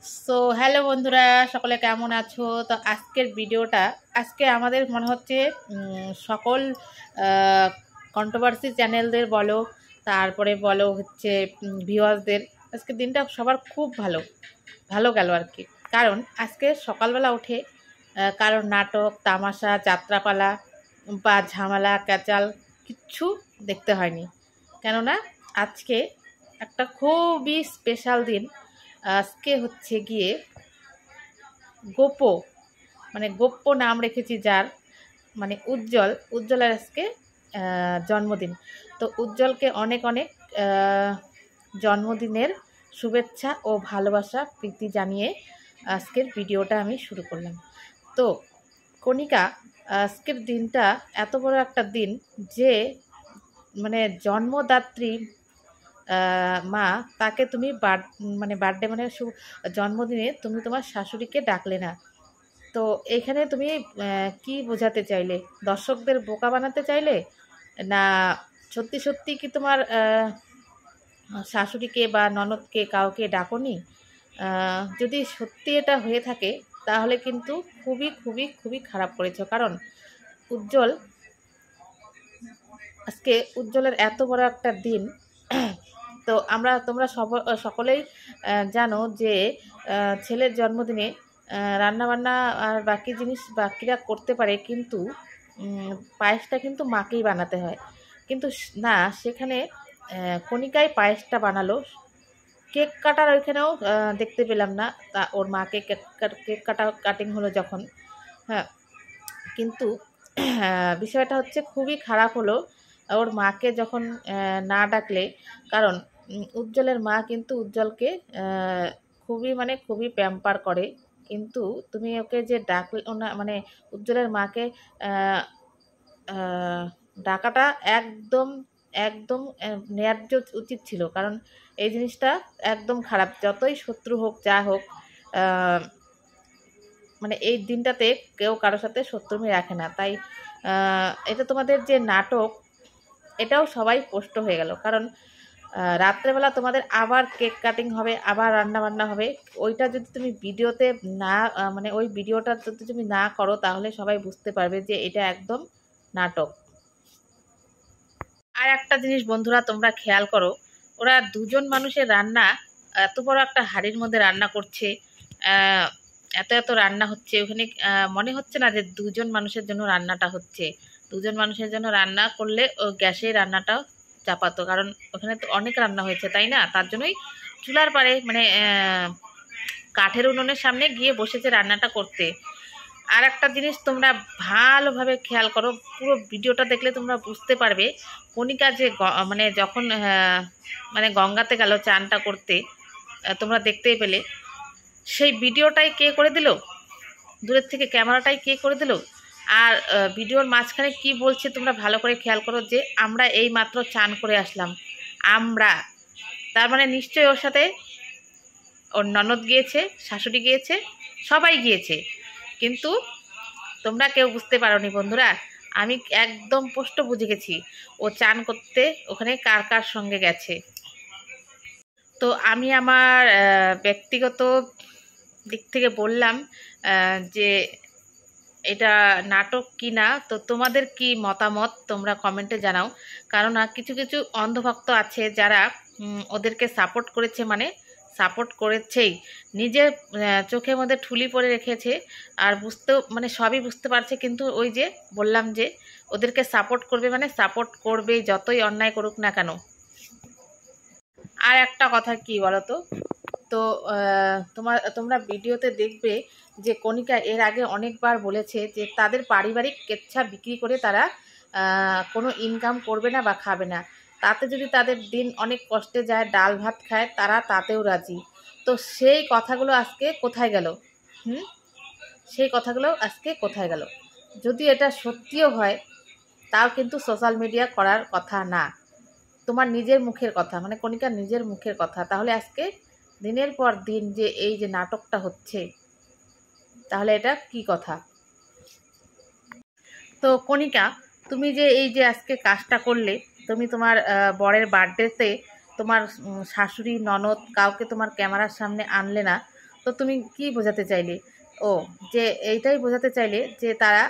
So hello বন্ধুরা, সকলে কেমন আছো? তো আজকের ভিডিওটা আজকে আমাদের মনে হচ্ছে সকল কন্ট্রোভার্সি চ্যানেলদের বলো, তারপরে বলো হচ্ছে ভিউয়ার্সদের আজকের দিনটা সবার খুব ভালো ভালো গেল আর কি। কারণ আজকে সকালবেলা উঠে কারোর নাটক তামাশা যাত্রাপালা বা ঝামেলা ক্যাচাল কিচ্ছু দেখতে হয়নি। কেননা আজকে একটা খুবই স্পেশাল দিন। আজকে হচ্ছে গিয়ে গোপো, মানে গোপ্য নাম রেখেছি যার, মানে উজ্জ্বলের আজকে জন্মদিন। তো উজ্জ্বলকে অনেক অনেক জন্মদিনের শুভেচ্ছা ও ভালোবাসা প্রীতি জানিয়ে আজকের ভিডিওটা আমি শুরু করলাম। তো কণিকা, আজকের দিনটা এত বড় একটা দিন যে মানে জন্মদাত্রী মা, তাকে তুমি মানে বার্থডে মানে জন্মদিনে তুমি তোমার শাশুড়িকে ডাকলে না। তো এখানে তুমি কি বোঝাতে চাইলে? দর্শকদের বোকা বানাতে চাইলে, না সত্যি সত্যি কি তোমার শাশুড়িকে বা ননদকে কাউকে ডাকোনি? যদি সত্যি এটা হয়ে থাকে তাহলে কিন্তু খুবই খুবই খুবই খারাপ করেছো। কারণ উজ্জ্বল, আজকে উজ্জ্বলের এত বড় একটা দিন। তো তোমরা সকলেই জানো যে ছেলের জন্মদিনে রান্নাবান্না আর বাকি জিনিস বাকিরা করতে পারে, কিন্তু পায়েসটা কিন্তু মাকেই বানাতে হয়। কিন্তু না, সেখানে কণিকাই পায়েসটা বানালো। কেক কাটার ওইখানেও দেখতে পেলাম না, তা ওর মাকে কেক কাটিং হলো যখন। হ্যাঁ, কিন্তু বিষয়টা হচ্ছে খুবই খারাপ হলো ওর মাকে যখন না ডাকলে। কারণ উজ্জ্বলের মা কিন্তু উজ্জ্বলকে খুবই মানে খুবই প্যাম্পার করে। কিন্তু তুমি ওকে যে ডাকলে মানে উজ্জ্বলের মাকে আহ, আহ, ডাকাটা একদম একদম ন্যায্য উচিত ছিল। কারণ এই জিনিসটা একদম খারাপ, যতই শত্রু হোক যা হোক। আহ, মানে এই দিনটাতে কেউ কারোর সাথে শত্রুমি রাখে না। তাই এটা তোমাদের যে নাটক, এটাও সবাই স্পষ্ট হয়ে গেল। কারণ রাত্রেবেলা তোমাদের আবার কেক কাটিং হবে, আবার রান্না বান্না হবে। ওইটা যদি তুমি ভিডিওতে না মানে ওই ভিডিওটা যদি তুমি না করো তাহলে সবাই বুঝতে পারবে যে এটা একদম নাটক। আর একটা জিনিস বন্ধুরা, তোমরা খেয়াল করো, ওরা দুজন মানুষের রান্না এত বড় একটা হাঁড়ির মধ্যে রান্না করছে। আহ, এত এত রান্না হচ্ছে ওখানে, মনে হচ্ছে না যে দুজন মানুষের জন্য রান্নাটা হচ্ছে। দুজন মানুষের জন্য রান্না করলে ও গ্যাসে রান্নাটা চাপাতো, কারণ ওখানে তো অনেক রান্না হয়েছে, তাই না? তার জন্যই চুলার পাড়ে মানে কাঠের উনুনের সামনে গিয়ে বসেছে রান্নাটা করতে। আর একটা জিনিস তোমরা ভালোভাবে খেয়াল করো, পুরো ভিডিওটা দেখলে তোমরা বুঝতে পারবে কণিকা যে মানে যখন মানে গঙ্গাতে গেল চানটা করতে, তোমরা দেখতেই পেলে। সেই ভিডিওটাই কে করে দিল? দূরের থেকে ক্যামেরাটাই কে করে দিল? আর ভিডিওর মাঝখানে কি বলছে তোমরা ভালো করে খেয়াল করো, যে আমরা এই মাত্র চান করে আসলাম। আমরা, তার মানে নিশ্চয়ই ওর সাথে ওর ননদ গিয়েছে, শাশুড়ি গিয়েছে, সবাই গিয়েছে। কিন্তু তোমরা কেউ বুঝতে পারোনি বন্ধুরা। আমি একদম স্পষ্ট বুঝে গেছি ও চান করতে ওখানে কার কার সঙ্গে গেছে। তো আমি আমার ব্যক্তিগত দিক থেকে বললাম যে এটা নাটক কি না। তো তোমাদের কি মতামত তোমরা কমেন্টে জানাও। কারণ কিছু কিছু অন্ধভক্ত আছে যারা ওদেরকে সাপোর্ট করেছে, মানে সাপোর্ট করেছেই, নিজের চোখের মধ্যে ঠুলি পরে রেখেছে। আর বুঝতেও মানে সবই বুঝতে পারছে, কিন্তু ওই যে বললাম যে ওদেরকে সাপোর্ট করবে মানে সাপোর্ট করবে যতই অন্যায় করুক না কেন। আর একটা কথা কি বলো তো, তো তোমরা ভিডিওতে দেখবে যে কণিকা এর আগে অনেকবার বলেছে যে তাদের পারিবারিক কেচ্ছা বিক্রি করে তারা কোনো ইনকাম করবে না বা খাবে না। তাতে যদি তাদের দিন অনেক কষ্টে যায়, ডাল ভাত খায়, তারা তাতেও রাজি। তো সেই কথাগুলো আজকে কোথায় গেল? হুম, সেই কথাগুলো আজকে কোথায় গেল? যদি এটা সত্যিও হয় তাও কিন্তু সোশ্যাল মিডিয়া করার কথা না। তোমার নিজের মুখের কথা, মানে কণিকার নিজের মুখের কথা। তাহলে আজকে দিনের পর দিন যে এই যে নাটকটা হচ্ছে, তাহলে এটা কি কথা? তো কণিকা, তুমি যে এই যে আজকে কাজটা করলে, তুমি তোমার বরের বার্থডেতে তোমার শাশুড়ি ননদ কাউকে তোমার ক্যামেরার সামনে আনলে না। তো তুমি কি বোঝাতে চাইলে? ও, যে এইটাই বোঝাতে চাইলে যে তারা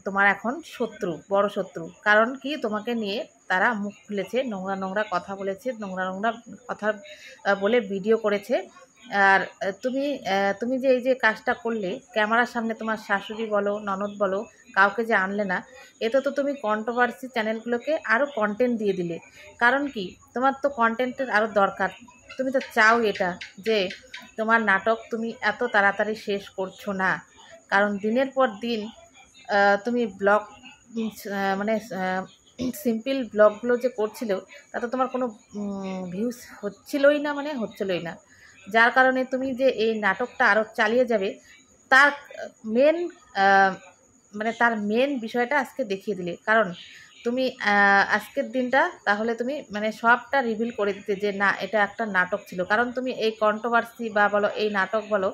তোমার এখন শত্রু, বড় শত্রু। কারণ কি, তোমাকে নিয়ে তারা মুখ খুলেছে, নোংরা নোংরা কথা বলেছে, নোংরা নোংরা কথা বলে ভিডিও করেছে। আর তুমি যে এই যে কাজটা করলে, ক্যামেরার সামনে তোমার শাশুড়ি বলো, ননদ বলো, কাউকে যে আনলে না, এতে তো তুমি কন্ট্রোভার্সি চ্যানেলগুলোকে আরও কন্টেন্ট দিয়ে দিলে। কারণ কি, তোমার তো কন্টেন্টের আরও দরকার। তুমি তো চাও এটা, যে তোমার নাটক তুমি এত তাড়াতাড়ি শেষ করছো না। কারণ দিনের পর দিন তুমি ব্লগ, মানে সিম্পল ব্লগগুলো যে করছিল, তাতে তোমার কোনো ভিউজ হচ্ছিলই না, মানে হচ্ছিলই না। যার কারণে তুমি যে এই নাটকটা আরও চালিয়ে যাবে, তার মেন মানে তার মেন বিষয়টা আজকে দেখিয়ে দিলে। কারণ তুমি আজকের দিনটা তাহলে তুমি মানে সবটা রিভিল করে দিতে যে না, এটা একটা নাটক ছিল। কারণ তুমি এই কন্ট্রোভার্সি বা বলো, এই নাটক বলো,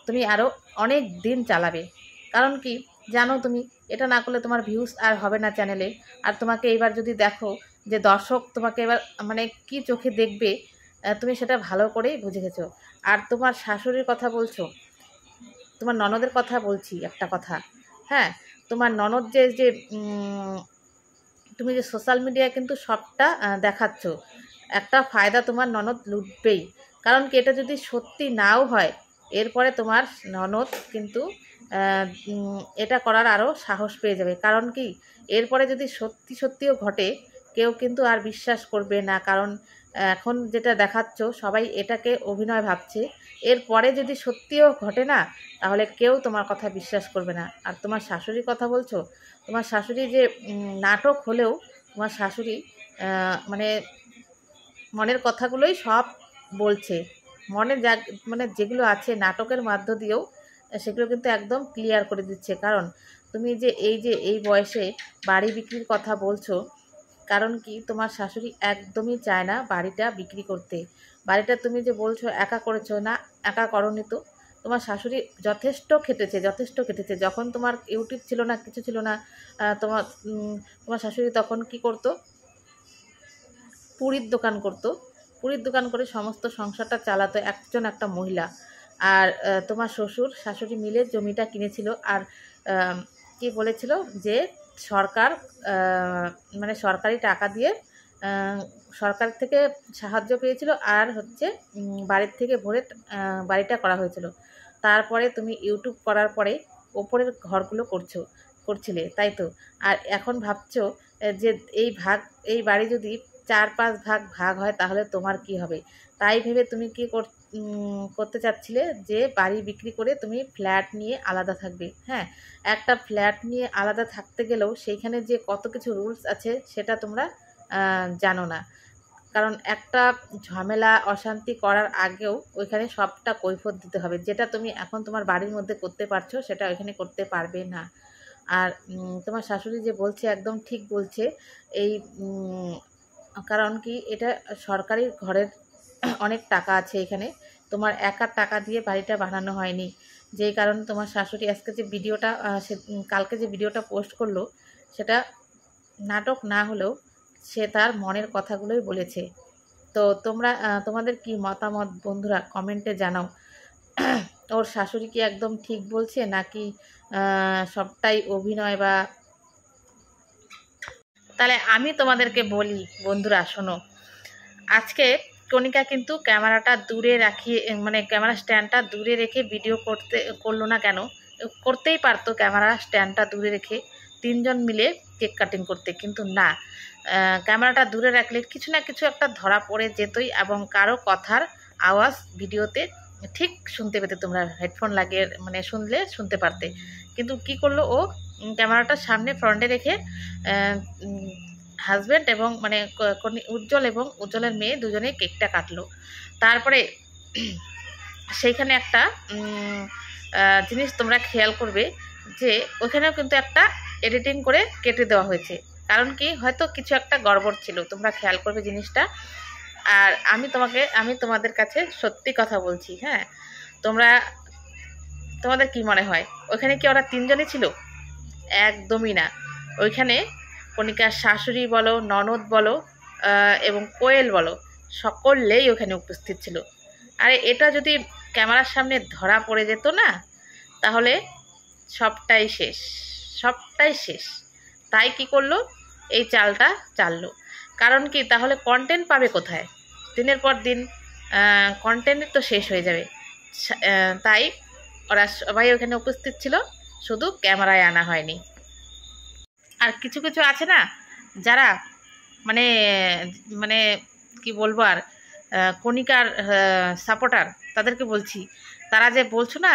তুমি আরও অনেক দিন চালাবে। কারণ কি জানো, তুমি এটা না করলে তোমার ভিউজ আর হবে না চ্যানেলে। আর তোমাকে এইবার যদি দেখো যে দর্শক তোমাকে এবার মানে কি চোখে দেখবে, তুমি সেটা ভালো করেই বুঝে গেছো। আর তোমার শাশুড়ির কথা বলছো, তোমার ননদের কথা বলছি একটা কথা। হ্যাঁ, তোমার ননদ যে তুমি যে সোশ্যাল মিডিয়ায় কিন্তু সবটা দেখাচ্ছ, একটা ফায়দা তোমার ননদ লুটবেই। কারণ কি, এটা যদি সত্যি নাও হয়, এরপরে তোমার ননদ কিন্তু এটা করার আরও সাহস পেয়ে যাবে। কারণ কি, এরপরে যদি সত্যিও ঘটে, কেউ কিন্তু আর বিশ্বাস করবে না। কারণ এখন যেটা দেখাচ্ছ, সবাই এটাকে অভিনয় ভাবছে। এরপরে যদি সত্যিও ঘটে না, তাহলে কেউ তোমার কথা বিশ্বাস করবে না। আর তোমার শাশুড়ির কথা বলছো, তোমার শাশুড়ি যে নাটক হলেও তোমার শাশুড়ি মানে মনের কথাগুলোই সব বলছে। মনে যা মানে যেগুলো আছে নাটকের মধ্য দিয়েও সেগুলো কিন্তু একদম ক্লিয়ার করে দিচ্ছে। কারণ তুমি যে এই বয়সে বাড়ি বিক্রির কথা বলছো, কারণ কি, তোমার শাশুড়ি একদমই চায় না বাড়িটা বিক্রি করতে। বাড়িটা তুমি যে বলছো একা করেছো, না একা করনি তো। তোমার শাশুড়ি যথেষ্ট খেটেছে। যখন তোমার ইউটিউব ছিল না, কিছু ছিল না, তোমার শাশুড়ি তখন কি করতো, পুরীর দোকান করতো। পুরীর দোকান করে সমস্ত সংসারটা চালাতো একটা মহিলা। আর তোমার শ্বশুর শাশুড়ি মিলে জমিটা কিনেছিল। আর কি বলেছিল যে সরকার মানে সরকারি টাকা দিয়ে সরকার থেকে সাহায্য পেয়েছিল। আর হচ্ছে বাড়ির থেকে ভরে বাড়িটা করা হয়েছিল। তারপরে তুমি ইউটিউব করার পরে ওপরের ঘরগুলো করছিলে, তাই তো। আর এখন ভাবছো যে এই বাড়ি যদি 4-5 ভাগ হয়, তাহলে তোমার কি হবে। তাই ভেবে তুমি কি করতে চাচ্ছিলে, যে বাড়ি বিক্রি করে তুমি ফ্ল্যাট নিয়ে আলাদা থাকবে। হ্যাঁ, একটা ফ্ল্যাট নিয়ে আলাদা থাকতে গেলেও সেইখানে যে কত কিছু রুলস আছে, সেটা তোমরা জানো না। কারণ একটা ঝামেলা অশান্তি করার আগেও ওইখানে সবটা কৈফিয়ত দিতে হবে। যেটা তুমি এখন তোমার বাড়ির মধ্যে করতে পারছো, সেটা ওইখানে করতে পারবে না। আর তোমার শাশুড়ি যে বলছে একদম ঠিক বলছে। এই কারণ কি, এটা সরকারি ঘরের অনেক টাকা আছে এখানে। তোমার একার টাকা দিয়ে বাড়িটা বানানো হয়নি। যেই কারণে তোমার শাশুড়ি আজকে যে ভিডিওটা কালকে যে ভিডিওটা পোস্ট করলো, সেটা নাটক না হলেও সে তার মনের কথাগুলোই বলেছে। তো তোমরা তোমাদের কি মতামত বন্ধুরা কমেন্টে জানাও। ওর শাশুড়ি কি একদম ঠিক বলছে, নাকি সবটাই অভিনয়? বা তাহলে আমি তোমাদেরকে বলি বন্ধুরা, শোনো। আজকে কণিকা কিন্তু ক্যামেরাটা দূরে রাখিয়ে, মানে ক্যামেরা স্ট্যান্ডটা দূরে রেখে ভিডিও করলো না কেন? করতেই পারতো ক্যামেরা স্ট্যান্ডটা দূরে রেখে 3 জন মিলে কেক কাটিং করতে, কিন্তু না, ক্যামেরাটা দূরে রাখলে কিছু না কিছু একটা ধরা পড়ে যেতই, এবং কারো কথার আওয়াজ ভিডিওতে ঠিক শুনতে পেতে, তোমরা হেডফোন লাগিয়ে মানে শুনতে পারতে। কিন্তু কি করলো ও, ক্যামেরাটা সামনে ফ্রন্টে রেখে হাজব্যান্ড এবং মানে উজ্জ্বল এবং উজ্জ্বলের মেয়ে দুজনেই কেকটা কাটলো। তারপরে সেইখানে একটা জিনিস তোমরা খেয়াল করবে, যে ওখানেও কিন্তু একটা এডিটিং করে কেটে দেওয়া হয়েছে। কারণ কি, হয়তো কিছু একটা গড়বড় ছিল, তোমরা খেয়াল করবে জিনিসটা। আর আমি তোমাদের কাছে সত্যি কথা বলছি। হ্যাঁ, তোমাদের কি মনে হয়, ওখানে কি ওরা 3 জনই ছিল? একদমই না। ওইখানে কণিকার শাশুড়ি বলো, ননদ বলো এবং কোয়েল বলো, সকলেই ওখানে উপস্থিত ছিল। আর এটা যদি ক্যামেরার সামনে ধরা পড়ে যেত না, তাহলে সবটাই শেষ, সবটাই শেষ। তাই কি করলো, এই চালটা চাললো। কারণ কি, তাহলে কন্টেন্ট পাবে কোথায়? দিনের পর দিন কন্টেন্ট তো শেষ হয়ে যাবে। তাই ওরা সবাই ওখানে উপস্থিত ছিল, শুধু ক্যামেরায় আনা হয়নি। আর কিছু কিছু আছে না, যারা মানে মানে কি বলবো আর, কণিকার সাপোর্টার, তাদেরকে বলছি, তারা যে বলছো না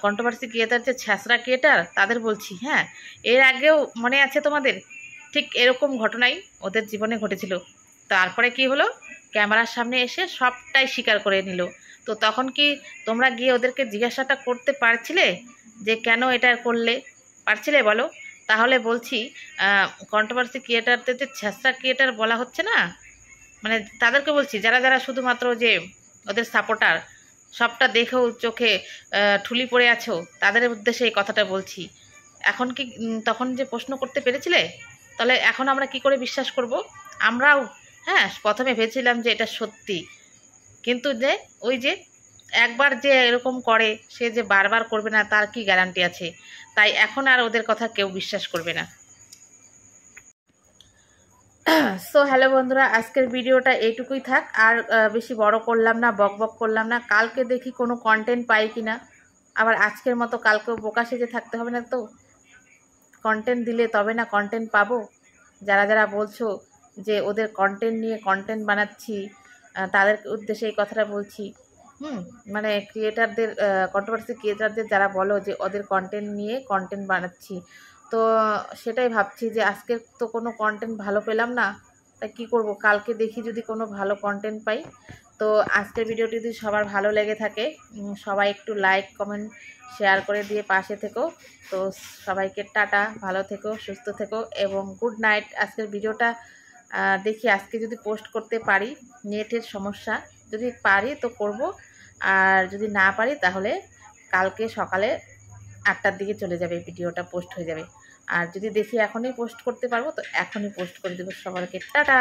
কন্ট্রোভার্সি ক্রিয়েটার, যে ছ্যাঁচড়া ক্রিয়েটার, তাদের বলছি, হ্যাঁ, এর আগেও মনে আছে তোমাদের, ঠিক এরকম ঘটনাই ওদের জীবনে ঘটেছিল। তারপরে কি হলো, ক্যামেরার সামনে এসে সবটাই স্বীকার করে নিল। তো তখন কি তোমরা গিয়ে ওদেরকে জিজ্ঞাসাটা করতে পারছিলে যে কেন এটা করলে? পারছিলে বলো? তাহলে বলছি, কন্ট্রোভার্সি ক্রিয়েটারদের যে ছ্যাঁচড়া ক্রিয়েটার বলা হচ্ছে না, মানে তাদেরকে বলছি, যারা যারা শুধুমাত্র যে ওদের সাপোর্টার, সবটা দেখেও চোখে ঠুলি পড়ে আছো, তাদের উদ্দেশ্যে এই কথাটা বলছি। এখন কি তখন যে প্রশ্ন করতে পেরেছিলে, তাহলে এখন আমরা কি করে বিশ্বাস করব? আমরাও, হ্যাঁ, প্রথমে ভেবেছিলাম যে এটা সত্যি, কিন্তু যে ওই যে একবার যে এরকম করে, সে যে বারবার করবে না তার কি গ্যারান্টি আছে? তাই এখন আর ওদের কথা কেউ বিশ্বাস করবে না। সো হ্যালো বন্ধুরা, আজকের ভিডিওটা এইটুকুই থাক। আর বেশি বড় করলাম না, বক বক করলাম না। কালকে দেখি কোনো কন্টেন্ট পাই কিনা। আবার আজকের মতো কালকেও বোকা সেজে থাকতে হবে না তো। কন্টেন্ট দিলে তবে না কন্টেন্ট পাবো। যারা যারা বলছো যে ওদের কন্টেন্ট নিয়ে কন্টেন্ট বানাচ্ছি, তাদের উদ্দেশ্যে এই কথাটা বলছি। মানে ক্রিয়েটারদের, কন্ট্রোভার্সি ক্রিয়েটারদের যারা বলো যে ওদের কন্টেন্ট নিয়ে কন্টেন্ট বানাচ্ছি, তো সেটাই ভাবছি যে আজকের তো কোনো কন্টেন্ট ভালো পেলাম না, তাই কী করব, কালকে দেখি যদি কোনো ভালো কন্টেন্ট পাই। তো আজকের ভিডিওটি যদি সবার ভালো লেগে থাকে, সবাই একটু লাইক কমেন্ট শেয়ার করে দিয়ে পাশে থেকো। তো সবাইকে টাটা, ভালো থেকো, সুস্থ থেকো এবং গুড নাইট। আজকের ভিডিওটা দেখি আজকে যদি পোস্ট করতে পারি, নেটের সমস্যা, যদি পারি তো করব, আর যদি না পারি তাহলে কালকে সকালে 8টার দিকে চলে যাবে, ভিডিওটা পোস্ট হয়ে যাবে। আর যদি দেখি এখনই পোস্ট করতে পারবো তো এখনই পোস্ট করে দেবো। সবাইকে টাটা।